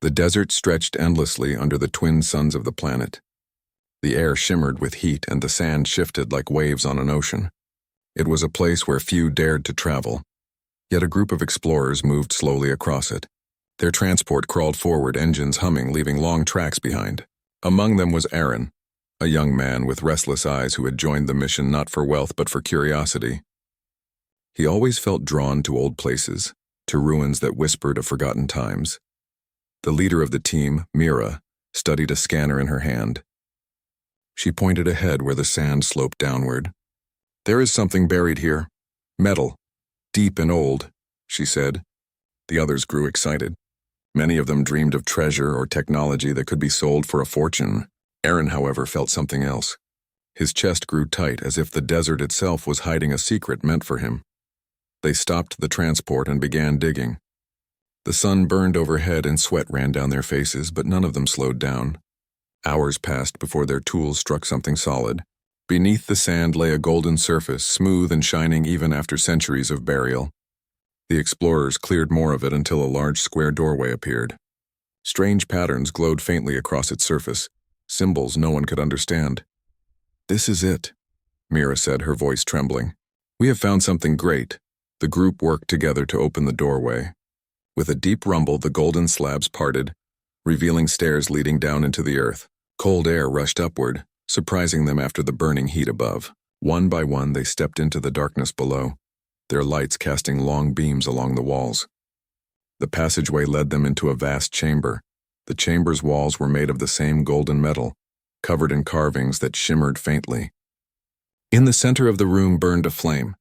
The desert stretched endlessly under the twin suns of the planet. The air shimmered with heat and the sand shifted like waves on an ocean. It was a place where few dared to travel. Yet a group of explorers moved slowly across it. Their transport crawled forward, engines humming, leaving long tracks behind. Among them was Aaron, a young man with restless eyes who had joined the mission not for wealth but for curiosity. He always felt drawn to old places, to ruins that whispered of forgotten times. The leader of the team, Mira, studied a scanner in her hand. She pointed ahead where the sand sloped downward. "There is something buried here. Metal. Deep and old," she said. The others grew excited. Many of them dreamed of treasure or technology that could be sold for a fortune. Aaron, however, felt something else. His chest grew tight, as if the desert itself was hiding a secret meant for him. They stopped the transport and began digging. The sun burned overhead and sweat ran down their faces, but none of them slowed down. Hours passed before their tools struck something solid. Beneath the sand lay a golden surface, smooth and shining even after centuries of burial. The explorers cleared more of it until a large square doorway appeared. Strange patterns glowed faintly across its surface, symbols no one could understand. "This is it," Mira said, her voice trembling. "We have found something great." The group worked together to open the doorway. With a deep rumble, the golden slabs parted, revealing stairs leading down into the earth. Cold air rushed upward, surprising them after the burning heat above. One by one, they stepped into the darkness below, their lights casting long beams along the walls. The passageway led them into a vast chamber. The chamber's walls were made of the same golden metal, covered in carvings that shimmered faintly. In the center of the room burned a flame.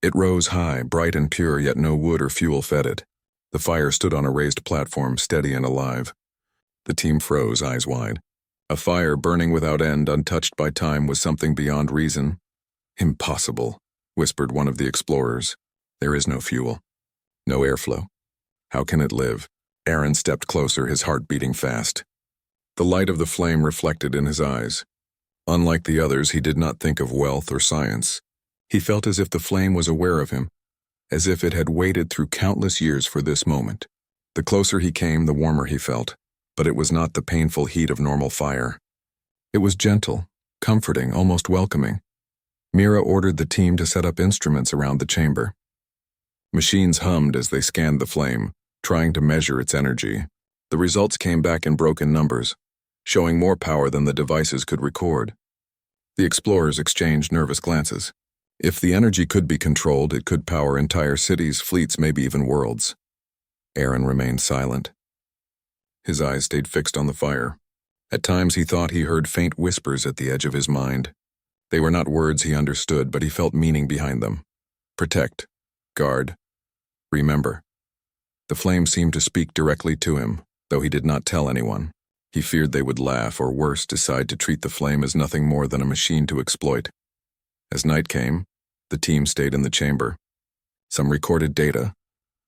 It rose high, bright and pure, yet no wood or fuel fed it. The fire stood on a raised platform, steady and alive. The team froze, eyes wide. A fire burning without end, untouched by time, was something beyond reason. "Impossible," whispered one of the explorers. "There is no fuel. No airflow. How can it live?" Aaron stepped closer, his heart beating fast. The light of the flame reflected in his eyes. Unlike the others, he did not think of wealth or science. He felt as if the flame was aware of him, as if it had waited through countless years for this moment. The closer he came, the warmer he felt, but it was not the painful heat of normal fire. It was gentle, comforting, almost welcoming. Mira ordered the team to set up instruments around the chamber. Machines hummed as they scanned the flame, trying to measure its energy. The results came back in broken numbers, showing more power than the devices could record. The explorers exchanged nervous glances. If the energy could be controlled, it could power entire cities, fleets, maybe even worlds. Aaron remained silent. His eyes stayed fixed on the fire. At times he thought he heard faint whispers at the edge of his mind. They were not words he understood, but he felt meaning behind them. Protect. Guard. Remember. The flame seemed to speak directly to him, though he did not tell anyone. He feared they would laugh, or worse, decide to treat the flame as nothing more than a machine to exploit. As night came, the team stayed in the chamber. Some recorded data.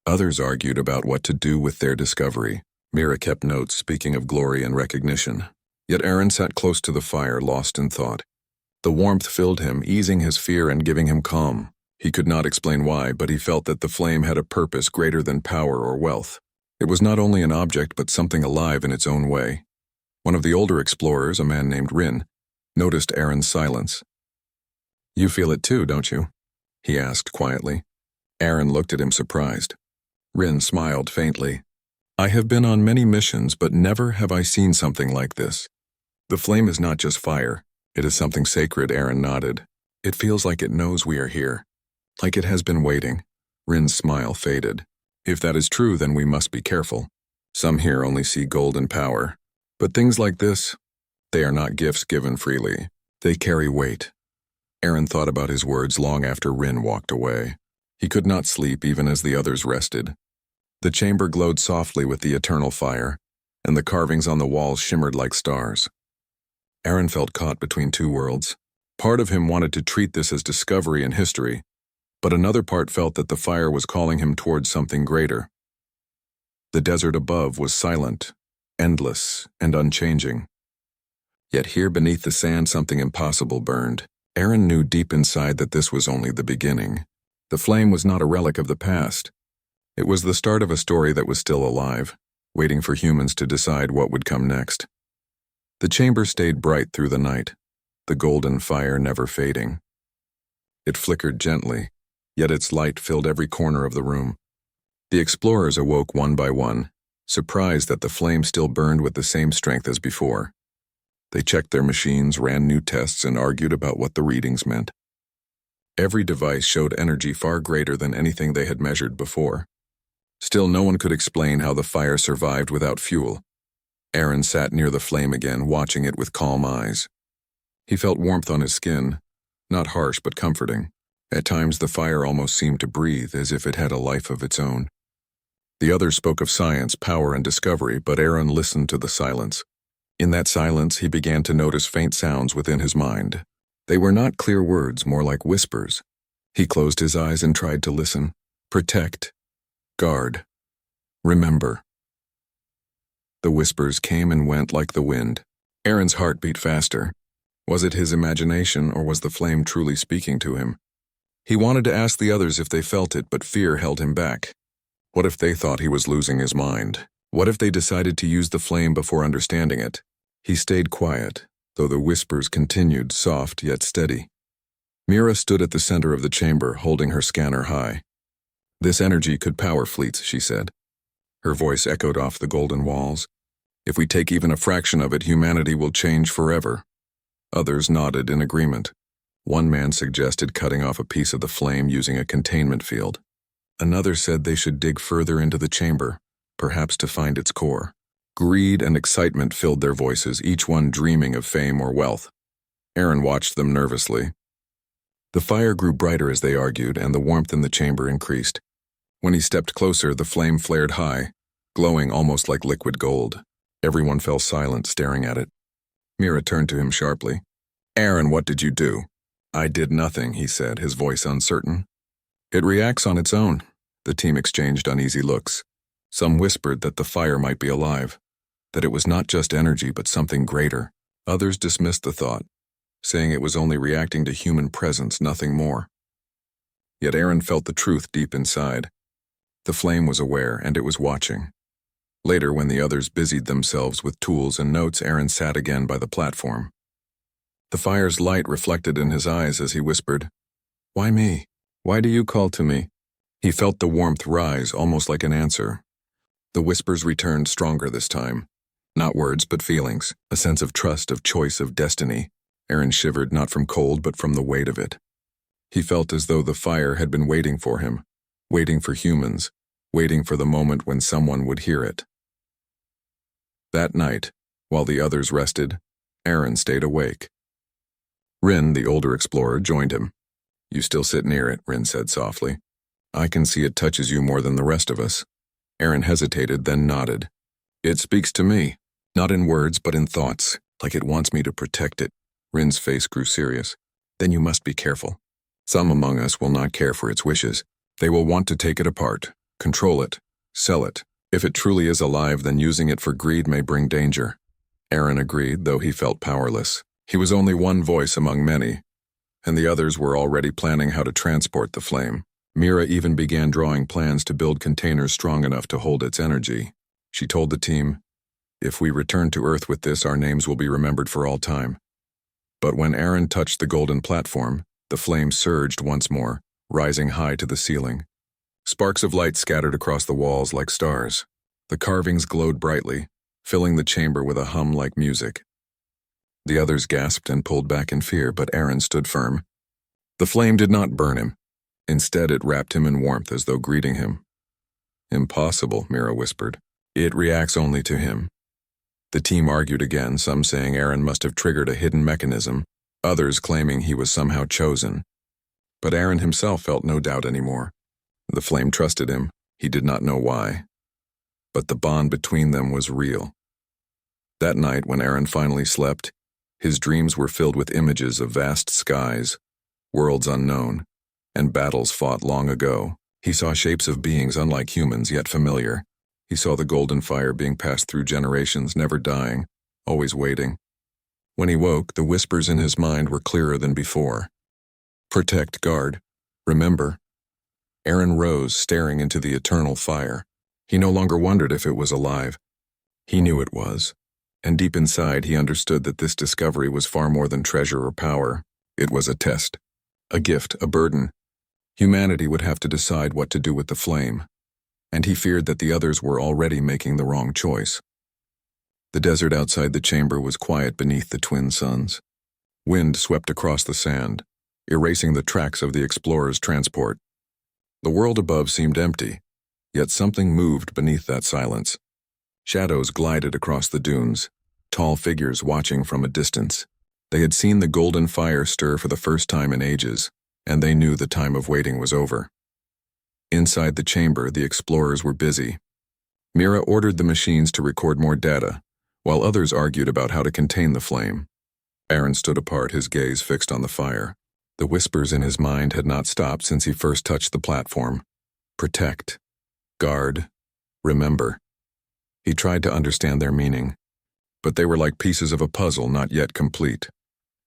Others argued about what to do with their discovery. Mira kept notes, speaking of glory and recognition. Yet Aaron sat close to the fire, lost in thought. The warmth filled him, easing his fear and giving him calm. He could not explain why, but he felt that the flame had a purpose greater than power or wealth. It was not only an object, but something alive in its own way. One of the older explorers, a man named Rin, noticed Aaron's silence. "You feel it too, don't you?" he asked quietly. Aaron looked at him surprised. Rin smiled faintly. "I have been on many missions, but never have I seen something like this. The flame is not just fire. It is something sacred." Aaron nodded. "It feels like it knows we are here. Like it has been waiting." Rin's smile faded. "If that is true, then we must be careful. Some here only see gold and power. But things like this, they are not gifts given freely. They carry weight." Aaron thought about his words long after Rin walked away. He could not sleep even as the others rested. The chamber glowed softly with the eternal fire, and the carvings on the walls shimmered like stars. Aaron felt caught between two worlds. Part of him wanted to treat this as discovery and history, but another part felt that the fire was calling him towards something greater. The desert above was silent, endless, and unchanging. Yet here beneath the sand something impossible burned. Aaron knew deep inside that this was only the beginning. The flame was not a relic of the past. It was the start of a story that was still alive, waiting for humans to decide what would come next. The chamber stayed bright through the night, the golden fire never fading. It flickered gently, yet its light filled every corner of the room. The explorers awoke one by one, surprised that the flame still burned with the same strength as before. They checked their machines, ran new tests, and argued about what the readings meant. Every device showed energy far greater than anything they had measured before. Still, no one could explain how the fire survived without fuel. Aaron sat near the flame again, watching it with calm eyes. He felt warmth on his skin, not harsh but comforting. At times the fire almost seemed to breathe, as if it had a life of its own. The others spoke of science, power, and discovery, but Aaron listened to the silence. In that silence, he began to notice faint sounds within his mind. They were not clear words, more like whispers. He closed his eyes and tried to listen. Protect. Guard. Remember. The whispers came and went like the wind. Aaron's heart beat faster. Was it his imagination, or was the flame truly speaking to him? He wanted to ask the others if they felt it, but fear held him back. What if they thought he was losing his mind? What if they decided to use the flame before understanding it? He stayed quiet, though the whispers continued, soft yet steady. Mira stood at the center of the chamber, holding her scanner high. This energy could power fleets, she said. Her voice echoed off the golden walls. If we take even a fraction of it, humanity will change forever. Others nodded in agreement. One man suggested cutting off a piece of the flame using a containment field. Another said they should dig further into the chamber, perhaps to find its core. Greed and excitement filled their voices, each one dreaming of fame or wealth. Aaron watched them nervously. The fire grew brighter as they argued, and the warmth in the chamber increased. When he stepped closer, the flame flared high, glowing almost like liquid gold. Everyone fell silent, staring at it. Mira turned to him sharply. "Aaron, what did you do?" "I did nothing," he said, his voice uncertain. "It reacts on its own." The team exchanged uneasy looks. Some whispered that the fire might be alive, that it was not just energy but something greater. Others dismissed the thought, saying it was only reacting to human presence, nothing more. Yet Aaron felt the truth deep inside. The flame was aware, and it was watching. Later, when the others busied themselves with tools and notes, Aaron sat again by the platform. The fire's light reflected in his eyes as he whispered, "Why me? Why do you call to me?" He felt the warmth rise, almost like an answer. The whispers returned stronger this time. Not words, but feelings, a sense of trust, of choice, of destiny. Aaron shivered, not from cold, but from the weight of it. He felt as though the fire had been waiting for him, waiting for humans, waiting for the moment when someone would hear it. That night, while the others rested, Aaron stayed awake. Rin, the older explorer, joined him. "You still sit near it," Rin said softly. "I can see it touches you more than the rest of us." Aaron hesitated, then nodded. "It speaks to me, not in words but in thoughts, like it wants me to protect it." Rin's face grew serious. "Then you must be careful. Some among us will not care for its wishes. They will want to take it apart, control it, sell it. If it truly is alive, then using it for greed may bring danger." Aaron agreed, though he felt powerless. He was only one voice among many, and the others were already planning how to transport the flame. Mira even began drawing plans to build containers strong enough to hold its energy. She told the team, "If we return to Earth with this, our names will be remembered for all time." But when Aaron touched the golden platform, the flame surged once more, rising high to the ceiling. Sparks of light scattered across the walls like stars. The carvings glowed brightly, filling the chamber with a hum like music. The others gasped and pulled back in fear, but Aaron stood firm. The flame did not burn him. Instead, it wrapped him in warmth as though greeting him. "Impossible," Mira whispered. "It reacts only to him." The team argued again, some saying Aaron must have triggered a hidden mechanism, others claiming he was somehow chosen. But Aaron himself felt no doubt anymore. The flame trusted him. He did not know why. But the bond between them was real. That night, when Aaron finally slept, his dreams were filled with images of vast skies, worlds unknown, and battles fought long ago. He saw shapes of beings unlike humans, yet familiar. He saw the golden fire being passed through generations, never dying, always waiting. When he woke, the whispers in his mind were clearer than before. "Protect, guard. Remember." Aaron rose, staring into the eternal fire. He no longer wondered if it was alive. He knew it was, and deep inside he understood that this discovery was far more than treasure or power. It was a test, a gift, a burden. Humanity would have to decide what to do with the flame, and he feared that the others were already making the wrong choice. The desert outside the chamber was quiet beneath the twin suns. Wind swept across the sand, erasing the tracks of the explorers' transport. The world above seemed empty, yet something moved beneath that silence. Shadows glided across the dunes, tall figures watching from a distance. They had seen the golden fire stir for the first time in ages, and they knew the time of waiting was over. Inside the chamber, the explorers were busy. Mira ordered the machines to record more data, while others argued about how to contain the flame. Aaron stood apart, his gaze fixed on the fire. The whispers in his mind had not stopped since he first touched the platform. Protect. Guard. Remember. He tried to understand their meaning, but they were like pieces of a puzzle not yet complete.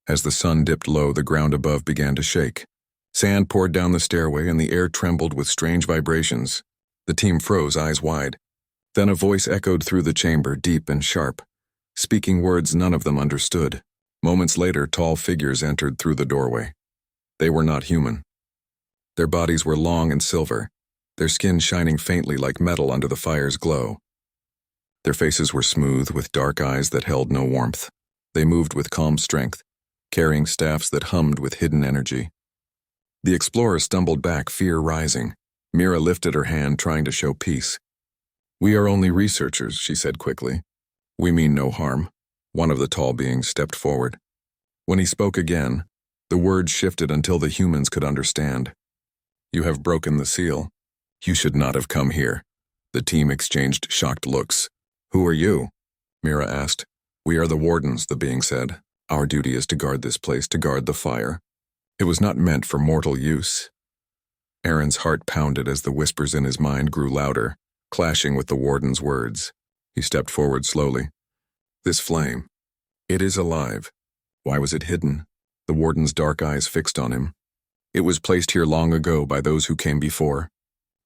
As the sun dipped low, the ground above began to shake. Sand poured down the stairway and the air trembled with strange vibrations. The team froze, eyes wide. Then a voice echoed through the chamber, deep and sharp, speaking words none of them understood. Moments later, tall figures entered through the doorway. They were not human. Their bodies were long and silver, their skin shining faintly like metal under the fire's glow. Their faces were smooth, with dark eyes that held no warmth. They moved with calm strength, carrying staffs that hummed with hidden energy. The explorer stumbled back, fear rising. Mira lifted her hand, trying to show peace. "We are only researchers," she said quickly. "We mean no harm." One of the tall beings stepped forward. When he spoke again, the words shifted until the humans could understand. "You have broken the seal. You should not have come here." The team exchanged shocked looks. "Who are you?" Mira asked. "We are the wardens," the being said. "Our duty is to guard this place, to guard the fire. It was not meant for mortal use." Aaron's heart pounded as the whispers in his mind grew louder, clashing with the warden's words. He stepped forward slowly. "This flame, it is alive. Why was it hidden?" The warden's dark eyes fixed on him. "It was placed here long ago by those who came before.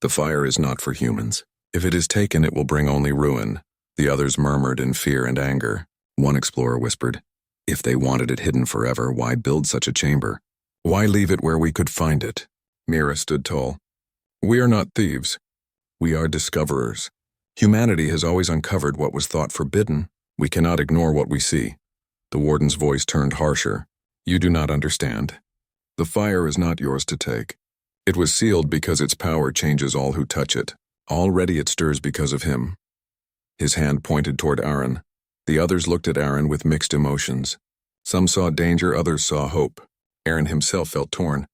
The fire is not for humans. If it is taken, it will bring only ruin." The others murmured in fear and anger. One explorer whispered, "If they wanted it hidden forever, why build such a chamber? Why leave it where we could find it?" Mira stood tall. "We are not thieves. We are discoverers. Humanity has always uncovered what was thought forbidden. We cannot ignore what we see." The warden's voice turned harsher. "You do not understand. The fire is not yours to take. It was sealed because its power changes all who touch it. Already it stirs because of him." His hand pointed toward Aaron. The others looked at Aaron with mixed emotions. Some saw danger, others saw hope. Aaron himself felt torn.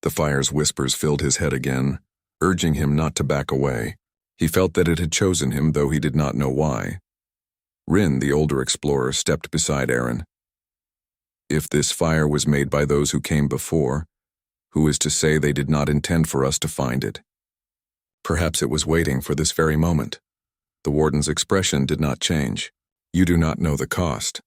The fire's whispers filled his head again, urging him not to back away. He felt that it had chosen him, though he did not know why. Rin, the older explorer, stepped beside Aaron. "If this fire was made by those who came before, who is to say they did not intend for us to find it? Perhaps it was waiting for this very moment." The warden's expression did not change. "You do not know the cost.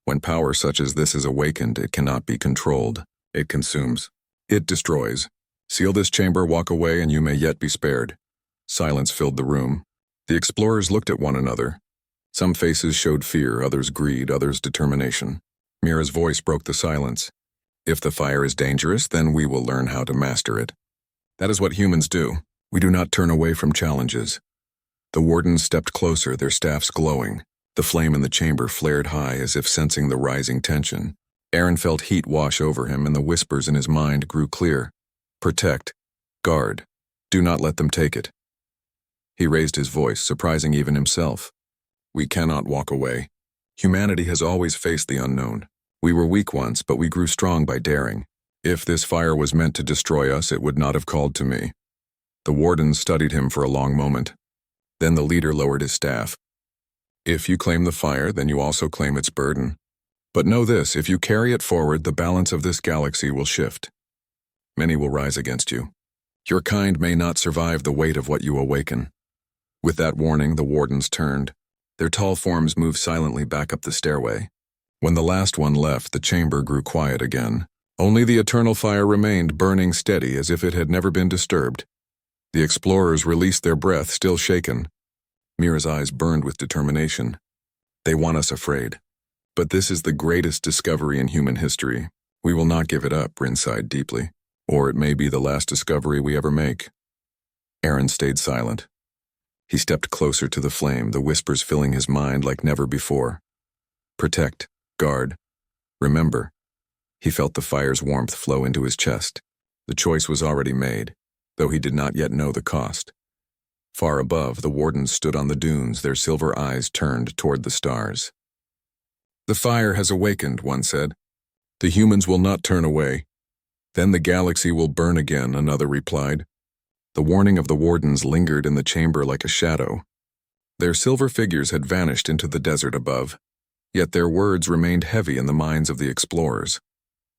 When power such as this is awakened, it cannot be controlled. It consumes. It destroys. Seal this chamber, walk away, and you may yet be spared." Silence filled the room. The explorers looked at one another. Some faces showed fear, others greed, others determination. Mira's voice broke the silence. "If the fire is dangerous, then we will learn how to master it. That is what humans do. We do not turn away from challenges." The wardens stepped closer, their staffs glowing. The flame in the chamber flared high as if sensing the rising tension. Aaron felt heat wash over him, and the whispers in his mind grew clear. "Protect. Guard. Do not let them take it." He raised his voice, surprising even himself. "We cannot walk away. Humanity has always faced the unknown. We were weak once, but we grew strong by daring. If this fire was meant to destroy us, it would not have called to me." The warden studied him for a long moment. Then the leader lowered his staff. "If you claim the fire, then you also claim its burden. But know this, if you carry it forward, the balance of this galaxy will shift. Many will rise against you. Your kind may not survive the weight of what you awaken." With that warning, the wardens turned. Their tall forms moved silently back up the stairway. When the last one left, the chamber grew quiet again. Only the eternal fire remained, burning steady as if it had never been disturbed. The explorers released their breath, still shaken. Mira's eyes burned with determination. They want us afraid. But this is the greatest discovery in human history. We will not give it up, Rin sighed deeply. Or it may be the last discovery we ever make. Aaron stayed silent. He stepped closer to the flame, the whispers filling his mind like never before. Protect, guard, remember. He felt the fire's warmth flow into his chest. The choice was already made, though he did not yet know the cost. Far above, the wardens stood on the dunes, their silver eyes turned toward the stars. The fire has awakened, one said. The humans will not turn away. Then the galaxy will burn again, another replied. The warning of the wardens lingered in the chamber like a shadow. Their silver figures had vanished into the desert above, yet their words remained heavy in the minds of the explorers.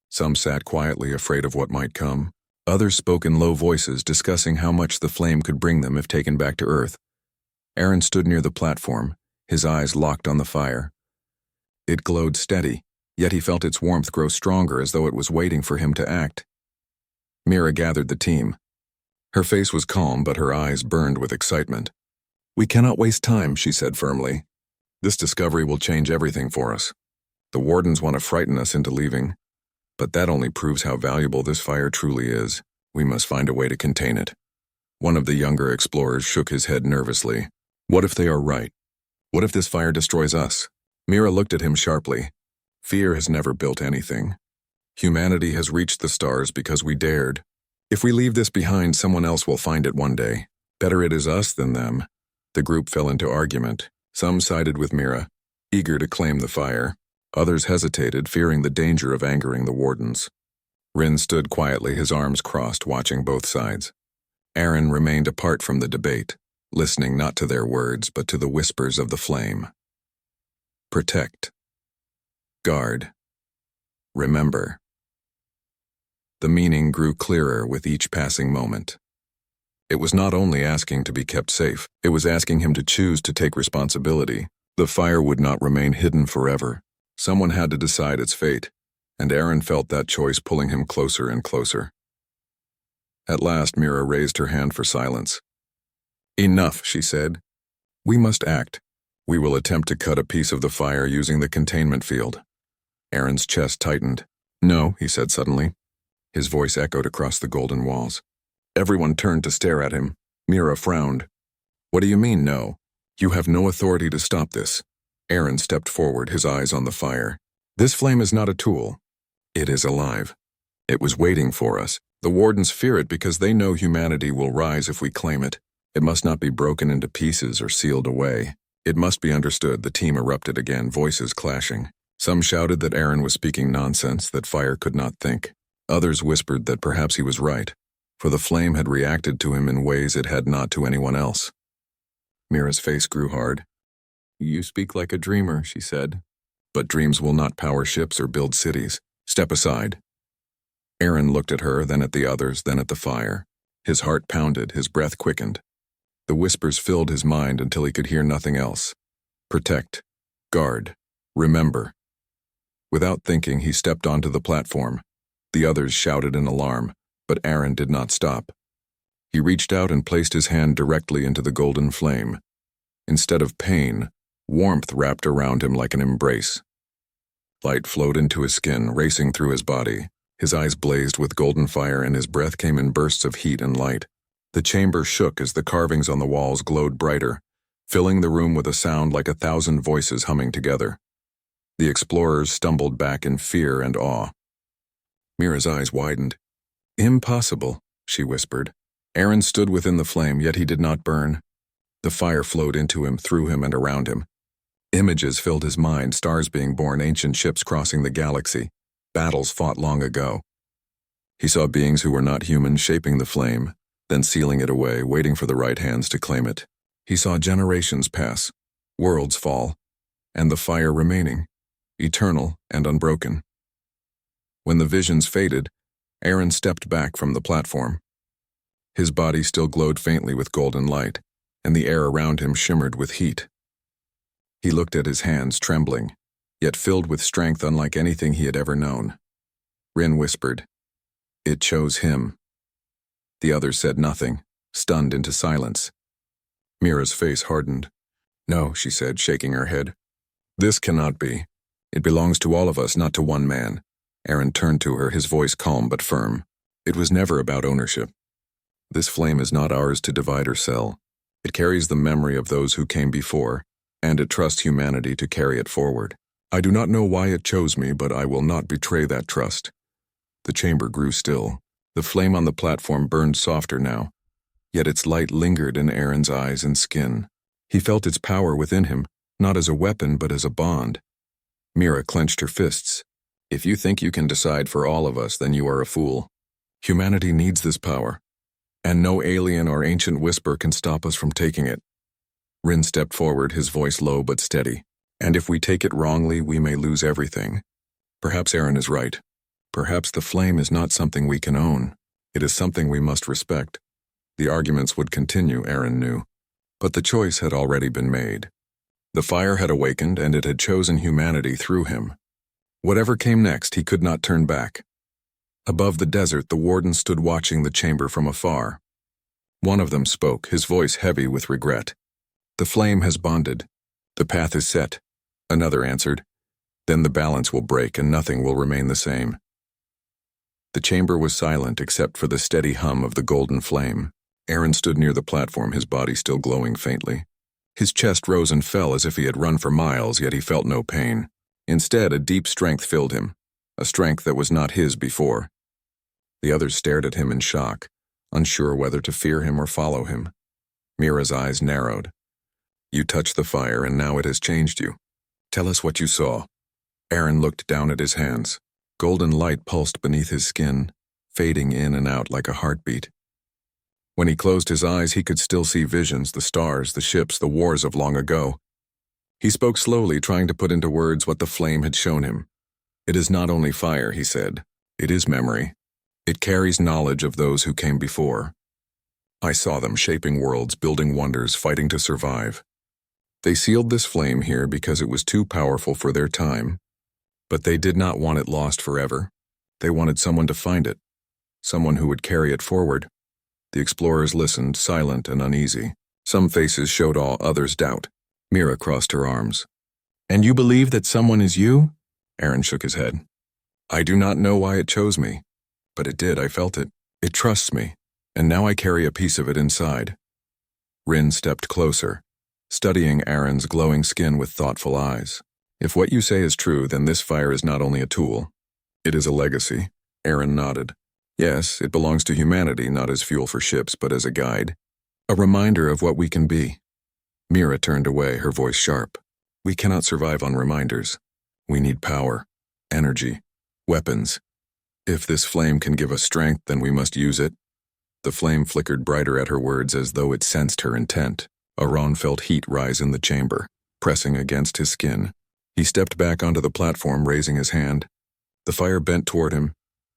Some sat quietly, afraid of what might come. Others spoke in low voices, discussing how much the flame could bring them if taken back to Earth. Aaron stood near the platform, his eyes locked on the fire. It glowed steady, yet he felt its warmth grow stronger as though it was waiting for him to act. Mira gathered the team. Her face was calm, but her eyes burned with excitement. We cannot waste time, she said firmly. This discovery will change everything for us. The wardens want to frighten us into leaving. But that only proves how valuable this fire truly is. We must find a way to contain it. One of the younger explorers shook his head nervously. What if they are right? What if this fire destroys us? Mira looked at him sharply. Fear has never built anything. Humanity has reached the stars because we dared. If we leave this behind, someone else will find it one day. Better it is us than them. The group fell into argument. Some sided with Mira, eager to claim the fire. Others hesitated, fearing the danger of angering the wardens. Rin stood quietly, his arms crossed, watching both sides. Aaron remained apart from the debate, listening not to their words, but to the whispers of the flame. Protect. Guard. Remember. The meaning grew clearer with each passing moment. It was not only asking to be kept safe, it was asking him to choose to take responsibility. The fire would not remain hidden forever. Someone had to decide its fate, and Aaron felt that choice pulling him closer and closer. At last, Mira raised her hand for silence. Enough, she said. We must act. We will attempt to cut a piece of the fire using the containment field. Aaron's chest tightened. No, he said suddenly. His voice echoed across the golden walls. Everyone turned to stare at him. Mira frowned. What do you mean, no? You have no authority to stop this. Aaron stepped forward, his eyes on the fire. This flame is not a tool. It is alive. It was waiting for us. The wardens fear it because they know humanity will rise if we claim it. It must not be broken into pieces or sealed away. It must be understood. The team erupted again, voices clashing. Some shouted that Aaron was speaking nonsense, that fire could not think. Others whispered that perhaps he was right, for the flame had reacted to him in ways it had not to anyone else. Mira's face grew hard. You speak like a dreamer, she said. But dreams will not power ships or build cities. Step aside. Aaron looked at her, then at the others, then at the fire. His heart pounded, his breath quickened. The whispers filled his mind until he could hear nothing else. Protect. Guard. Remember. Without thinking, he stepped onto the platform. The others shouted in alarm, but Aaron did not stop. He reached out and placed his hand directly into the golden flame. Instead of pain, warmth wrapped around him like an embrace. Light flowed into his skin, racing through his body. His eyes blazed with golden fire and his breath came in bursts of heat and light. The chamber shook as the carvings on the walls glowed brighter, filling the room with a sound like 1,000 voices humming together. The explorers stumbled back in fear and awe. Mira's eyes widened. Impossible, she whispered. Aaron stood within the flame, yet he did not burn. The fire flowed into him, through him, and around him. Images filled his mind, stars being born, ancient ships crossing the galaxy, battles fought long ago. He saw beings who were not human shaping the flame, then sealing it away, waiting for the right hands to claim it. He saw generations pass, worlds fall, and the fire remaining, eternal and unbroken. When the visions faded, Aaron stepped back from the platform. His body still glowed faintly with golden light, and the air around him shimmered with heat. He looked at his hands, trembling, yet filled with strength unlike anything he had ever known. Rin whispered, "It chose him." The others said nothing, stunned into silence. Mira's face hardened. "No," she said, shaking her head. This cannot be. It belongs to all of us, not to one man. Aaron turned to her, his voice calm but firm. It was never about ownership. This flame is not ours to divide or sell. It carries the memory of those who came before, and it trusts humanity to carry it forward. I do not know why it chose me, but I will not betray that trust. The chamber grew still. The flame on the platform burned softer now, yet its light lingered in Aaron's eyes and skin. He felt its power within him, not as a weapon but as a bond. Mira clenched her fists. If you think you can decide for all of us, then you are a fool. Humanity needs this power, and no alien or ancient whisper can stop us from taking it. Rin stepped forward, his voice low but steady. And if we take it wrongly, we may lose everything. Perhaps Aaron is right. Perhaps the flame is not something we can own. It is something we must respect. The arguments would continue, Aaron knew. But the choice had already been made. The fire had awakened, and it had chosen humanity through him. Whatever came next, he could not turn back. Above the desert, the warden stood watching the chamber from afar. One of them spoke, his voice heavy with regret. The flame has bonded. The path is set. Another answered. Then the balance will break and nothing will remain the same. The chamber was silent except for the steady hum of the golden flame. Aaron stood near the platform, his body still glowing faintly. His chest rose and fell as if he had run for miles, yet he felt no pain. Instead, a deep strength filled him, a strength that was not his before. The others stared at him in shock, unsure whether to fear him or follow him. Mira's eyes narrowed. You touched the fire, and now it has changed you. Tell us what you saw. Aaron looked down at his hands. Golden light pulsed beneath his skin, fading in and out like a heartbeat. When he closed his eyes, he could still see visions, the stars, the ships, the wars of long ago. He spoke slowly, trying to put into words what the flame had shown him. It is not only fire, he said. It is memory. It carries knowledge of those who came before. I saw them shaping worlds, building wonders, fighting to survive. They sealed this flame here because it was too powerful for their time, but they did not want it lost forever. They wanted someone to find it, someone who would carry it forward. The explorers listened, silent and uneasy. Some faces showed awe, others doubt. Mira crossed her arms. And you believe that someone is you? Aaron shook his head. I do not know why it chose me, but it did, I felt it. It trusts me, and now I carry a piece of it inside. Rin stepped closer, studying Aaron's glowing skin with thoughtful eyes. If what you say is true, then this fire is not only a tool. It is a legacy. Aaron nodded. Yes, it belongs to humanity, not as fuel for ships, but as a guide. A reminder of what we can be. Mira turned away, her voice sharp. We cannot survive on reminders. We need power, energy, weapons. If this flame can give us strength, then we must use it. The flame flickered brighter at her words as though it sensed her intent. Aron felt heat rise in the chamber, pressing against his skin. He stepped back onto the platform, raising his hand. The fire bent toward him,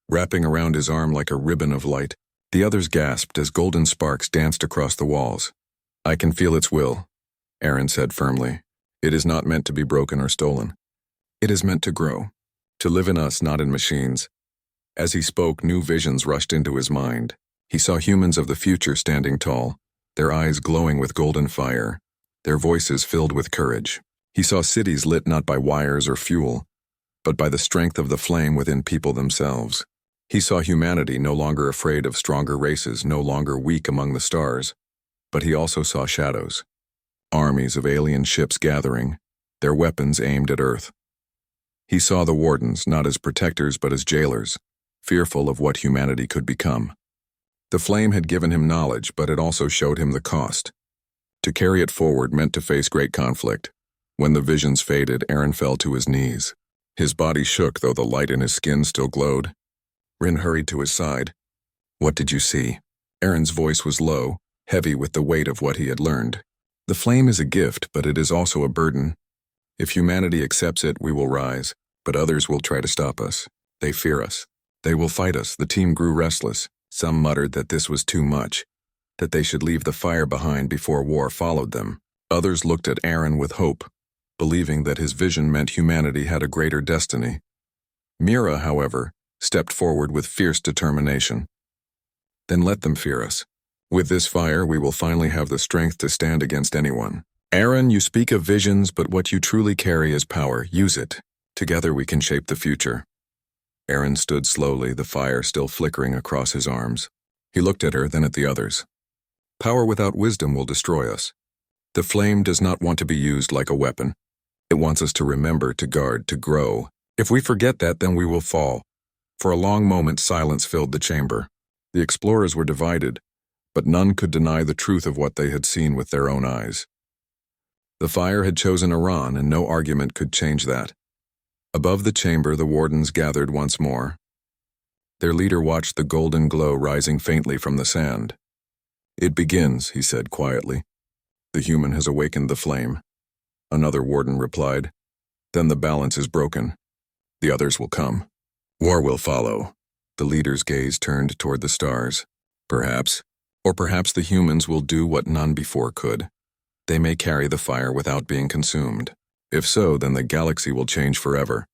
wrapping around his arm like a ribbon of light. The others gasped as golden sparks danced across the walls. I can feel its will, Aaron said firmly. It is not meant to be broken or stolen. It is meant to grow, to live in us, not in machines. As he spoke, new visions rushed into his mind. He saw humans of the future standing tall, their eyes glowing with golden fire, their voices filled with courage. He saw cities lit not by wires or fuel, but by the strength of the flame within people themselves. He saw humanity no longer afraid of stronger races, no longer weak among the stars, but he also saw shadows. Armies of alien ships gathering, their weapons aimed at Earth. He saw the wardens not as protectors but as jailers, fearful of what humanity could become. The flame had given him knowledge, but it also showed him the cost. To carry it forward meant to face great conflict. When the visions faded, Aaron fell to his knees. His body shook, though the light in his skin still glowed. Rin hurried to his side. What did you see? Aaron's voice was low, heavy with the weight of what he had learned. The flame is a gift, but it is also a burden. If humanity accepts it, we will rise, but others will try to stop us. They fear us. They will fight us. The team grew restless. Some muttered that this was too much, that they should leave the fire behind before war followed them. Others looked at Aaron with hope, believing that his vision meant humanity had a greater destiny. Mira, however, stepped forward with fierce determination. Then let them fear us. With this fire, we will finally have the strength to stand against anyone. Aaron, you speak of visions, but what you truly carry is power. Use it. Together we can shape the future. Aaron stood slowly, the fire still flickering across his arms. He looked at her, then at the others. Power without wisdom will destroy us. The flame does not want to be used like a weapon. It wants us to remember, to guard, to grow. If we forget that, then we will fall. For a long moment, silence filled the chamber. The explorers were divided, but none could deny the truth of what they had seen with their own eyes. The fire had chosen Iran, and no argument could change that. Above the chamber, the wardens gathered once more. Their leader watched the golden glow rising faintly from the sand. "It begins," he said quietly. "The human has awakened the flame." Another warden replied, "Then the balance is broken. The others will come. War will follow." The leader's gaze turned toward the stars. Perhaps, or perhaps the humans will do what none before could. They may carry the fire without being consumed. If so, then the galaxy will change forever.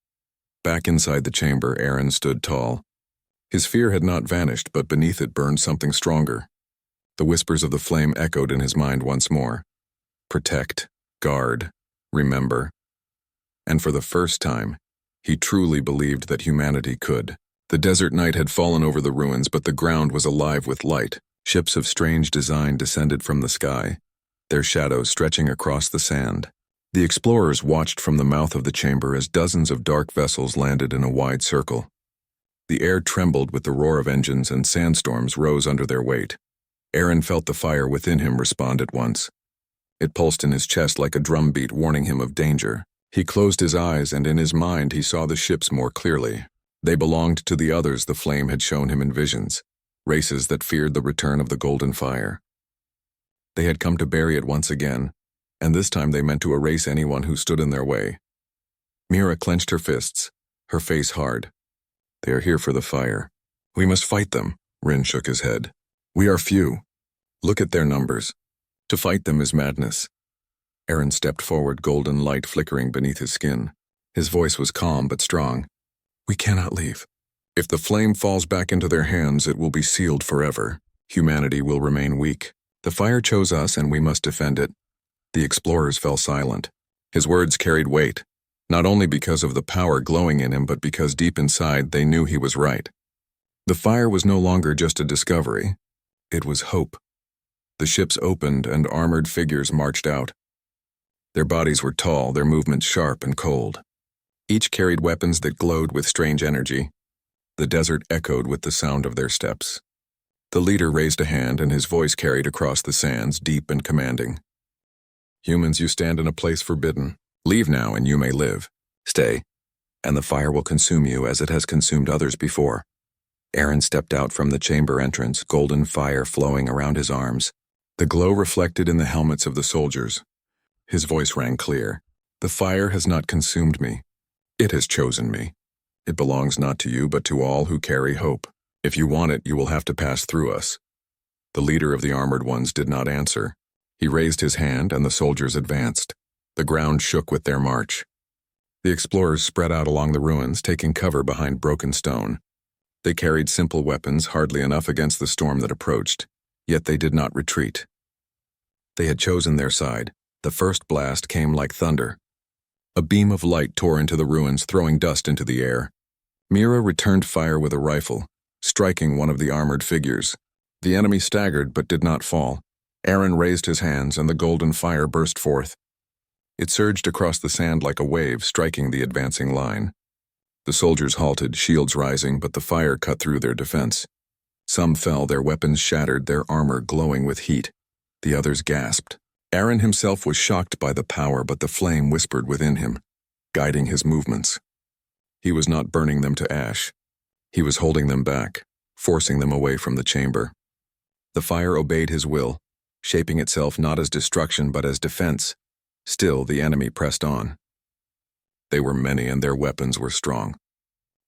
Back inside the chamber, Aaron stood tall. His fear had not vanished, but beneath it burned something stronger. The whispers of the flame echoed in his mind once more. Protect, guard, remember. And for the first time, he truly believed that humanity could. The desert night had fallen over the ruins, but the ground was alive with light. Ships of strange design descended from the sky, their shadows stretching across the sand. The explorers watched from the mouth of the chamber as dozens of dark vessels landed in a wide circle. The air trembled with the roar of engines, and sandstorms rose under their weight. Aaron felt the fire within him respond at once. It pulsed in his chest like a drumbeat, warning him of danger. He closed his eyes, and in his mind he saw the ships more clearly. They belonged to the others the flame had shown him in visions, races that feared the return of the golden fire. They had come to bury it once again, and this time they meant to erase anyone who stood in their way. Mira clenched her fists, her face hard. "They are here for the fire. We must fight them." Rin shook his head. "We are few. Look at their numbers. To fight them is madness." Aaron stepped forward, golden light flickering beneath his skin. His voice was calm but strong. "We cannot leave. If the flame falls back into their hands, it will be sealed forever. Humanity will remain weak. The fire chose us, and we must defend it." The explorers fell silent. His words carried weight, not only because of the power glowing in him, but because deep inside they knew he was right. The fire was no longer just a discovery. It was hope. The ships opened, and armored figures marched out. Their bodies were tall, their movements sharp and cold. Each carried weapons that glowed with strange energy. The desert echoed with the sound of their steps. The leader raised a hand, and his voice carried across the sands, deep and commanding. "Humans, you stand in a place forbidden. Leave now, and you may live. Stay, and the fire will consume you as it has consumed others before." Aaron stepped out from the chamber entrance, golden fire flowing around his arms. The glow reflected in the helmets of the soldiers. His voice rang clear. "The fire has not consumed me. It has chosen me. It belongs not to you, but to all who carry hope. If you want it, you will have to pass through us." The leader of the armored ones did not answer. He raised his hand, and the soldiers advanced. The ground shook with their march. The explorers spread out along the ruins, taking cover behind broken stone. They carried simple weapons, hardly enough against the storm that approached, yet they did not retreat. They had chosen their side. The first blast came like thunder. A beam of light tore into the ruins, throwing dust into the air. Mira returned fire with a rifle, striking one of the armored figures. The enemy staggered but did not fall. Aaron raised his hands, and the golden fire burst forth. It surged across the sand like a wave, striking the advancing line. The soldiers halted, shields rising, but the fire cut through their defense. Some fell, their weapons shattered, their armor glowing with heat. The others gasped. Aaron himself was shocked by the power, but the flame whispered within him, guiding his movements. He was not burning them to ash. He was holding them back, forcing them away from the chamber. The fire obeyed his will, shaping itself not as destruction but as defense. Still, the enemy pressed on. They were many, and their weapons were strong.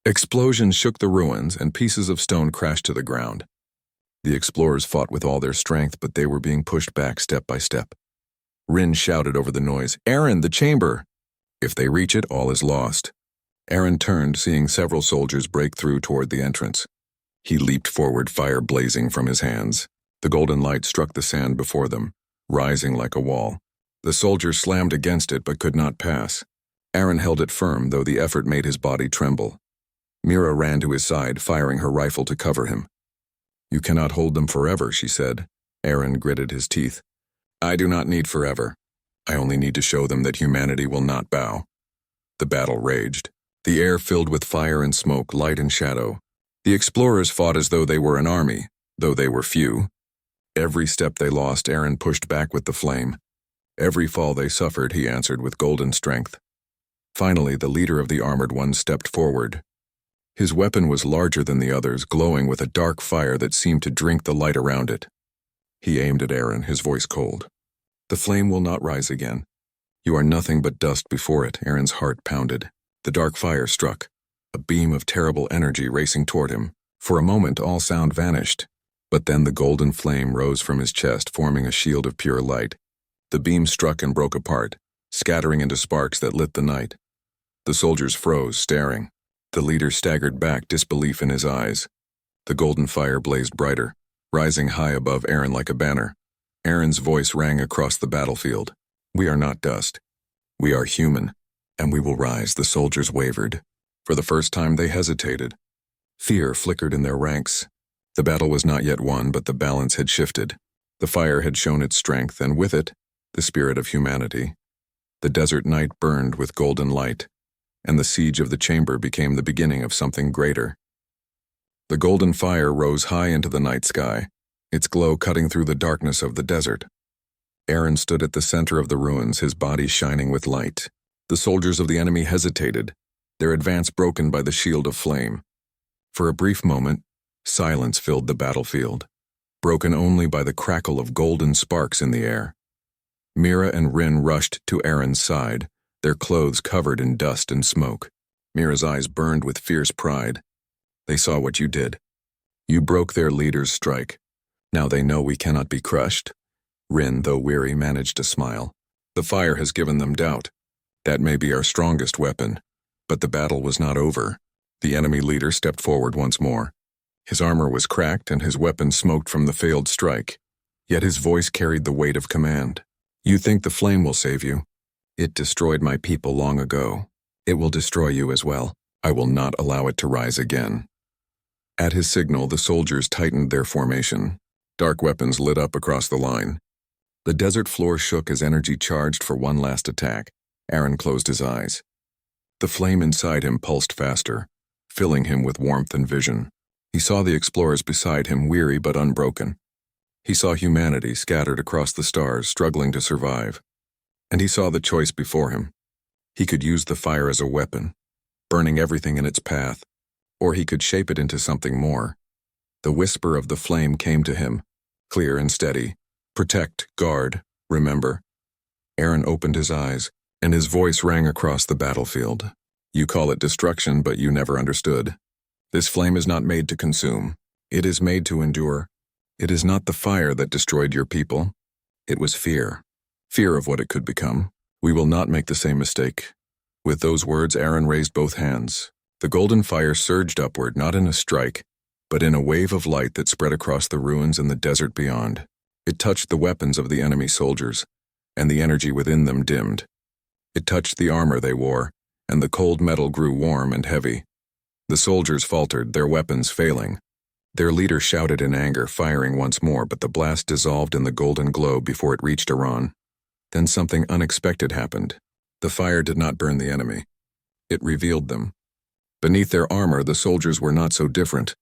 Explosions shook the ruins, and pieces of stone crashed to the ground. The explorers fought with all their strength, but they were being pushed back step by step. Rin shouted over the noise, "Aaron, the chamber!" If they reach it, all is lost. Aaron turned, seeing several soldiers break through toward the entrance. He leaped forward, fire blazing from his hands. The golden light struck the sand before them, rising like a wall. The soldier slammed against it but could not pass. Aaron held it firm, though the effort made his body tremble. Mira ran to his side, firing her rifle to cover him. "You cannot hold them forever," she said. Aaron gritted his teeth. "I do not need forever. I only need to show them that humanity will not bow." The battle raged. The air filled with fire and smoke, light and shadow. The explorers fought as though they were an army, though they were few. Every step they lost, Aaron pushed back with the flame. Every fall they suffered, he answered with golden strength. Finally, the leader of the armored ones stepped forward. His weapon was larger than the others, glowing with a dark fire that seemed to drink the light around it. He aimed at Aaron, his voice cold. "The flame will not rise again. You are nothing but dust before it." Aaron's heart pounded. The dark fire struck, a beam of terrible energy racing toward him. For a moment, all sound vanished, but then the golden flame rose from his chest, forming a shield of pure light. The beam struck and broke apart, scattering into sparks that lit the night. The soldiers froze, staring. The leader staggered back, disbelief in his eyes. The golden fire blazed brighter, rising high above Aaron like a banner. Aaron's voice rang across the battlefield. "We are not dust. We are human, and we will rise." The soldiers wavered. For the first time they hesitated. Fear flickered in their ranks. The battle was not yet won, but the balance had shifted. The fire had shown its strength, and with it, the spirit of humanity. The desert night burned with golden light, and the siege of the chamber became the beginning of something greater. The golden fire rose high into the night sky, its glow cutting through the darkness of the desert. Aaron stood at the center of the ruins, his body shining with light. The soldiers of the enemy hesitated, their advance broken by the shield of flame. For a brief moment, silence filled the battlefield, broken only by the crackle of golden sparks in the air. Mira and Rin rushed to Aaron's side, their clothes covered in dust and smoke. Mira's eyes burned with fierce pride. "They saw what you did. You broke their leader's strike. Now they know we cannot be crushed." Rin, though weary, managed to smile. "The fire has given them doubt. That may be our strongest weapon." But the battle was not over. The enemy leader stepped forward once more. His armor was cracked and his weapon smoked from the failed strike. Yet his voice carried the weight of command. "You think the flame will save you? It destroyed my people long ago. It will destroy you as well. I will not allow it to rise again." At his signal, the soldiers tightened their formation. Dark weapons lit up across the line. The desert floor shook as energy charged for one last attack. Aaron closed his eyes. The flame inside him pulsed faster, filling him with warmth and vision. He saw the explorers beside him, weary but unbroken. He saw humanity scattered across the stars, struggling to survive. And he saw the choice before him. He could use the fire as a weapon, burning everything in its path, or he could shape it into something more. The whisper of the flame came to him, clear and steady. "Protect, guard, remember." Aaron opened his eyes, and his voice rang across the battlefield. "You call it destruction, but you never understood. This flame is not made to consume. It is made to endure. It is not the fire that destroyed your people. It was fear. Fear of what it could become. We will not make the same mistake." With those words, Aaron raised both hands. The golden fire surged upward, not in a strike, but in a wave of light that spread across the ruins and the desert beyond. It touched the weapons of the enemy soldiers, and the energy within them dimmed. It touched the armor they wore, and the cold metal grew warm and heavy. The soldiers faltered, their weapons failing. Their leader shouted in anger, firing once more, but the blast dissolved in the golden glow before it reached Iran. Then something unexpected happened. The fire did not burn the enemy. It revealed them. Beneath their armor, the soldiers were not so different.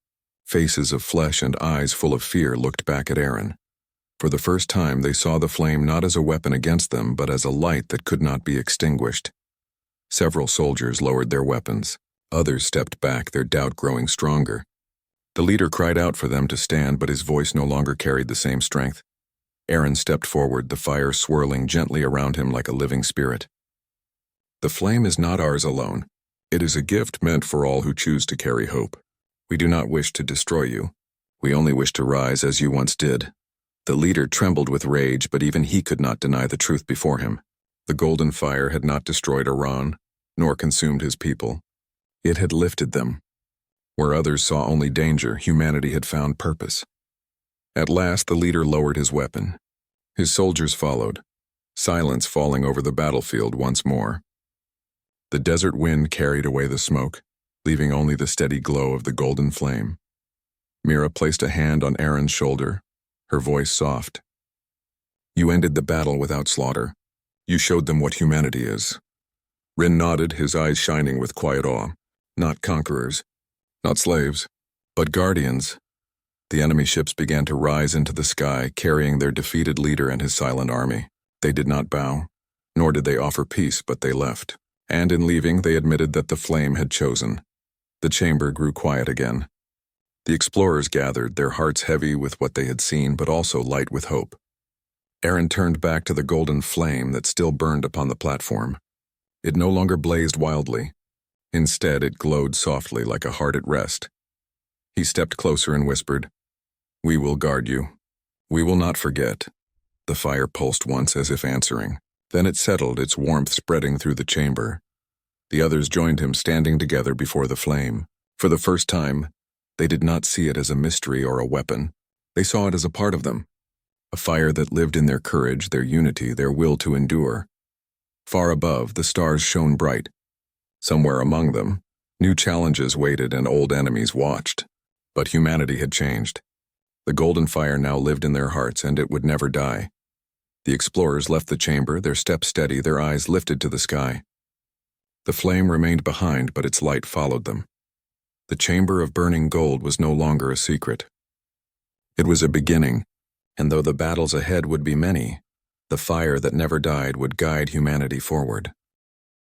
Faces of flesh and eyes full of fear looked back at Aaron. For the first time, they saw the flame not as a weapon against them, but as a light that could not be extinguished. Several soldiers lowered their weapons. Others stepped back, their doubt growing stronger. The leader cried out for them to stand, but his voice no longer carried the same strength. Aaron stepped forward, the fire swirling gently around him like a living spirit. "The flame is not ours alone. It is a gift meant for all who choose to carry hope. We do not wish to destroy you. We only wish to rise as you once did." The leader trembled with rage, but even he could not deny the truth before him. The golden fire had not destroyed Iran, nor consumed his people. It had lifted them. Where others saw only danger, humanity had found purpose. At last, the leader lowered his weapon. His soldiers followed. silence falling over the battlefield once more. The desert wind carried away the smoke, leaving only the steady glow of the golden flame. Mira placed a hand on Aaron's shoulder, her voice soft. "You ended the battle without slaughter. You showed them what humanity is." Rin nodded, his eyes shining with quiet awe. "Not conquerors, not slaves, but guardians." The enemy ships began to rise into the sky, carrying their defeated leader and his silent army. They did not bow, nor did they offer peace, but they left. And in leaving, they admitted that the flame had chosen. The chamber grew quiet again. The explorers gathered, their hearts heavy with what they had seen, but also light with hope. Aaron turned back to the golden flame that still burned upon the platform. It no longer blazed wildly. Instead, it glowed softly like a heart at rest. He stepped closer and whispered, "We will guard you. We will not forget." The fire pulsed once as if answering. Then it settled, its warmth spreading through the chamber. The others joined him, standing together before the flame. For the first time, they did not see it as a mystery or a weapon. They saw it as a part of them. A fire that lived in their courage, their unity, their will to endure. Far above, the stars shone bright. Somewhere among them, new challenges waited and old enemies watched. But humanity had changed. The golden fire now lived in their hearts, and it would never die. The explorers left the chamber, their steps steady, their eyes lifted to the sky. The flame remained behind, but its light followed them. The chamber of burning gold was no longer a secret. It was a beginning, and though the battles ahead would be many, the fire that never died would guide humanity forward.